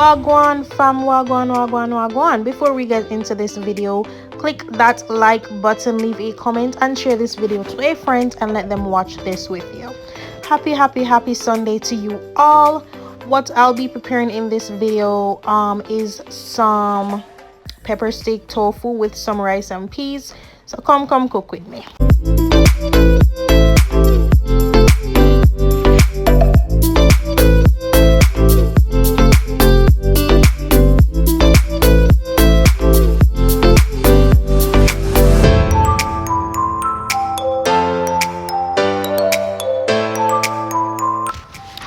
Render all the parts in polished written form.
Wagwan fam, wagwan. Before we get into this video, click that like button, leave a comment, and share this video to a friend and let them watch this with you. Happy Sunday to you all. What I'll be preparing in this video is some pepper steak tofu with some rice and peas. So come cook with me.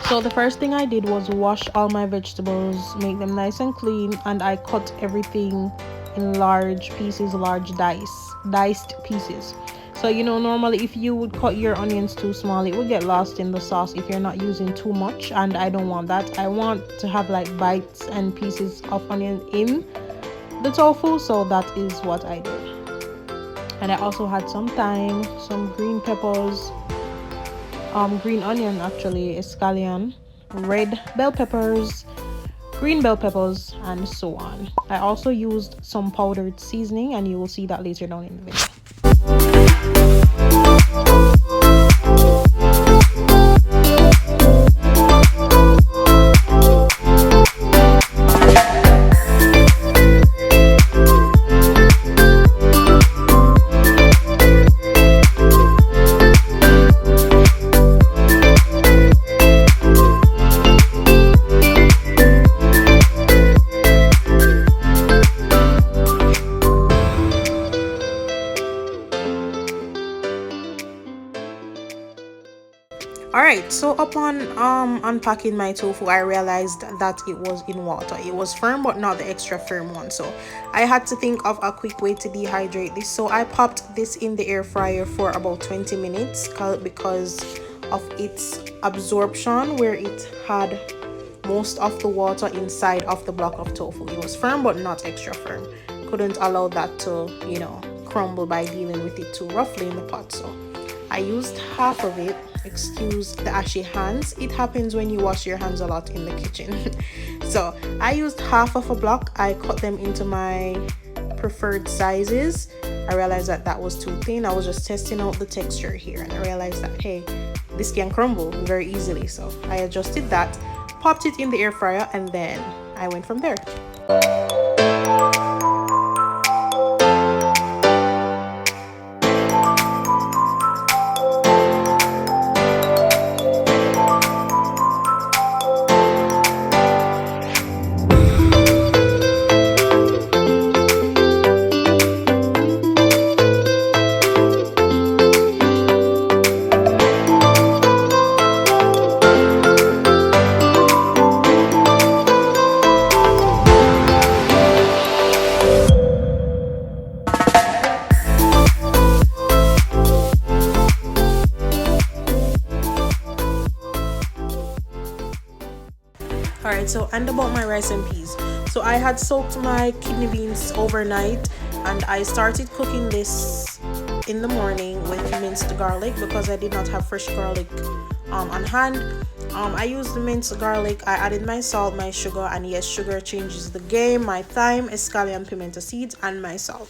So the first thing I did was wash all my vegetables, make them nice and clean, and I cut everything in large pieces, diced pieces. So normally if you would cut your onions too small, it would get lost in the sauce if you're not using too much, and I don't want that. I want to have like bites and pieces of onion in the tofu, so that is what I did. And I also had some thyme, some green peppers, green onion, actually scallion, red bell peppers, green bell peppers, and so on. I also used some powdered seasoning, and you will see that later down in the video. Alright, so upon unpacking my tofu, I realized that it was in water. It was firm, but not the extra firm one, so I had to think of a quick way to dehydrate this. So I popped this in the air fryer for about 20 minutes because of its absorption, where it had most of the water inside of the block of tofu. It was firm but not extra firm. Couldn't allow that to crumble by dealing with it too roughly in the pot, so I used half of it. Excuse the ashy hands, it happens when you wash your hands a lot in the kitchen. So I used half of a block. I cut them into my preferred sizes. I realized that was too thin. I was just testing out the texture here, and I realized that, hey, this can crumble very easily. So I adjusted that, popped it in the air fryer, and then I went from there. Alright, so and about my rice and peas. So I had soaked my kidney beans overnight, and I started cooking this in the morning with minced garlic because I did not have fresh garlic on hand. I used the minced garlic. I added my salt, my sugar, and yes, sugar changes the game, my thyme, scallion, pimento seeds, and my salt.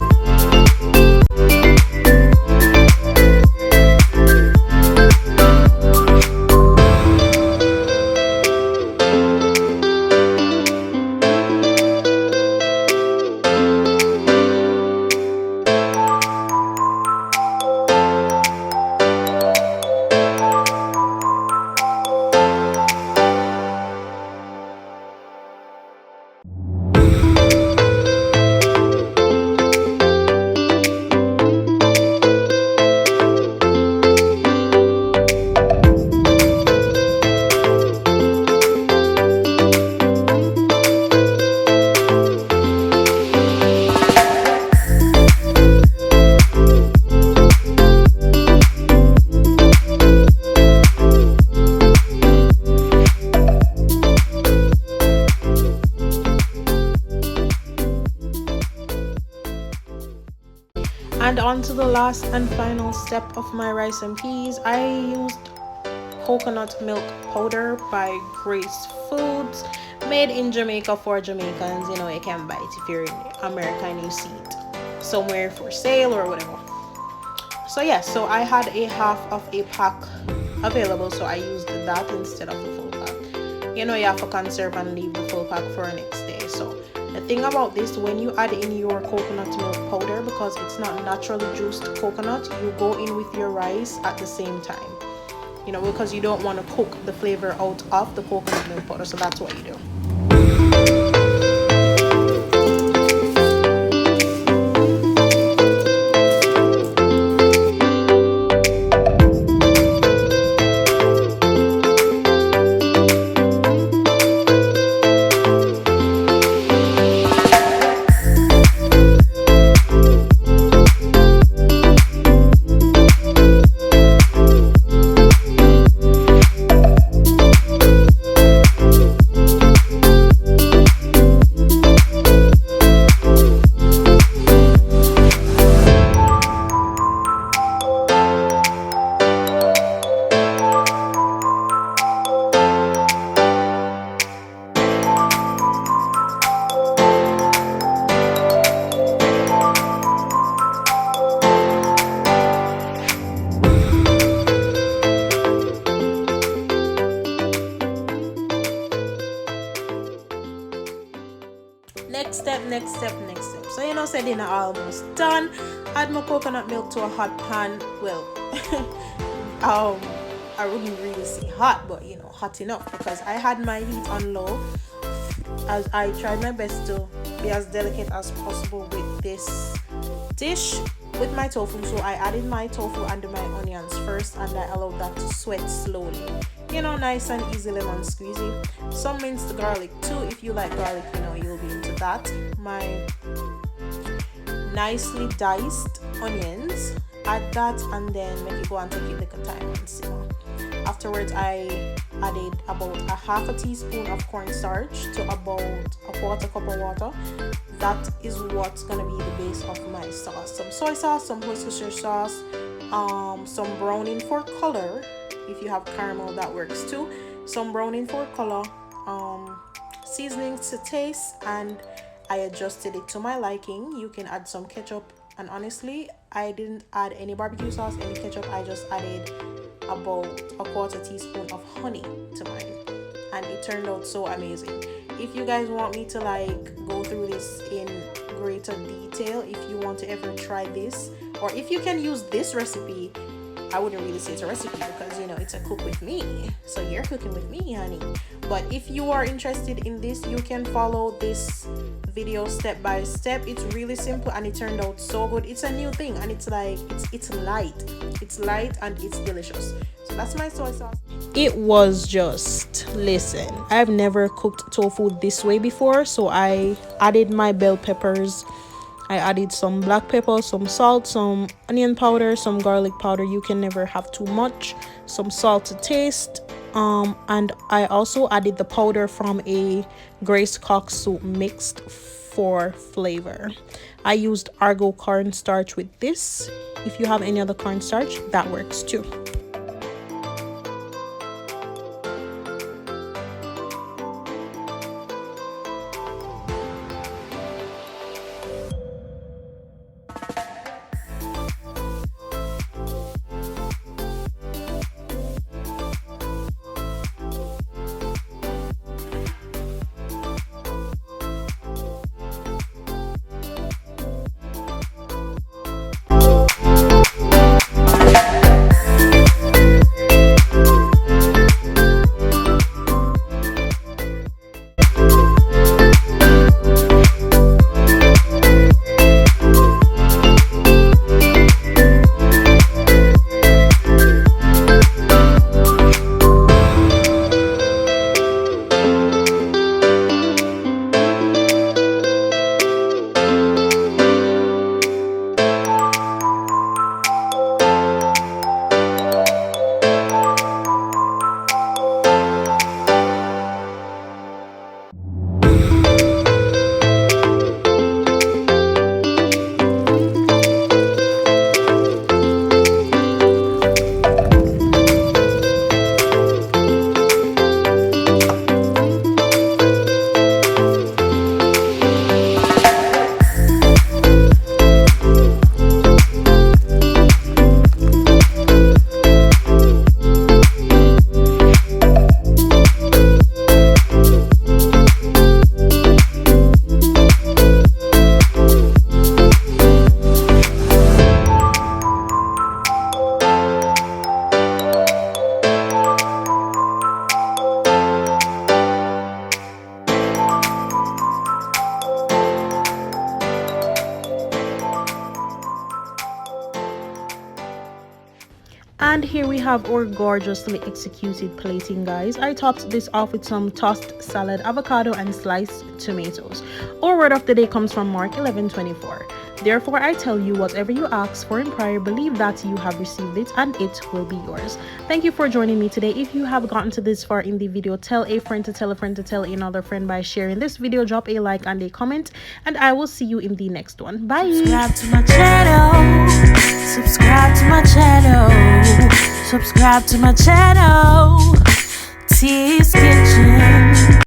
And on to the last and final step of my rice and peas. I used coconut milk powder by Grace Foods. Made in Jamaica for Jamaicans. You know, you can buy it if you're in America and you see it somewhere for sale or whatever. So yeah, so I had a half of a pack available, so I used that instead of the full pack. You know, you have to conserve and leave the full pack for next day. So the thing about this, when you add in your coconut milk powder, because it's not naturally juiced coconut, you go in with your rice at the same time, you know, because you don't want to cook the flavor out of the coconut milk powder. So that's what you do. Next step. So you know, say dinner almost done. Add my coconut milk to a hot pan. Well, I wouldn't really say hot, but you know, hot enough, because I had my heat on low as I tried my best to be as delicate as possible with this dish with my tofu. So I added my tofu and my onions first, and I allowed that to sweat slowly. You know, nice and easy lemon squeezy. Some minced garlic too. If you like garlic, you know, you'll be into that. My nicely diced onions, add that, and then make it go and take it like a time and simmer. Afterwards, I added about a half a teaspoon of cornstarch to about a quarter cup of water. That is what's gonna be the base of my sauce. Some soy sauce, some Worcestershire sauce, some browning for color. If you have caramel, that works too. Some browning for color, seasonings to taste, and I adjusted it to my liking. You can add some ketchup, and honestly, I didn't add any barbecue sauce, any ketchup. I just added about a quarter teaspoon of honey to mine, and it turned out so amazing. If you guys want me to like go through this in greater detail, if you want to ever try this, or if you can use this recipe, I wouldn't really say it's a recipe, because you know, it's a cook with me, so you're cooking with me, honey. But if you are interested in this, you can follow this video step by step. It's really simple, and it turned out so good. It's a new thing, and it's like it's light and it's delicious. So that's my soy sauce. It was just, listen, I've never cooked tofu this way before. So I added my bell peppers, I added some black pepper, some salt, some onion powder, some garlic powder. You can never have too much. Some salt to taste. And I also added the powder from a Grace Cock soup mixed for flavor. I used Argo cornstarch with this. If you have any other cornstarch, that works too. And here we have our gorgeously executed plating, guys. I topped this off with some tossed salad, avocado, and sliced tomatoes. Our word of the day comes from Mark 11:24. Therefore, I tell you, whatever you ask for in prayer, believe that you have received it and it will be yours. Thank you for joining me today. If you have gotten to this far in the video, tell a friend to tell a friend to tell another friend by sharing this video. Drop a like and a comment, and I will see you in the next one. Bye. Subscribe to my channel. Subscribe to my channel. Subscribe to my channel. T's Kitchen.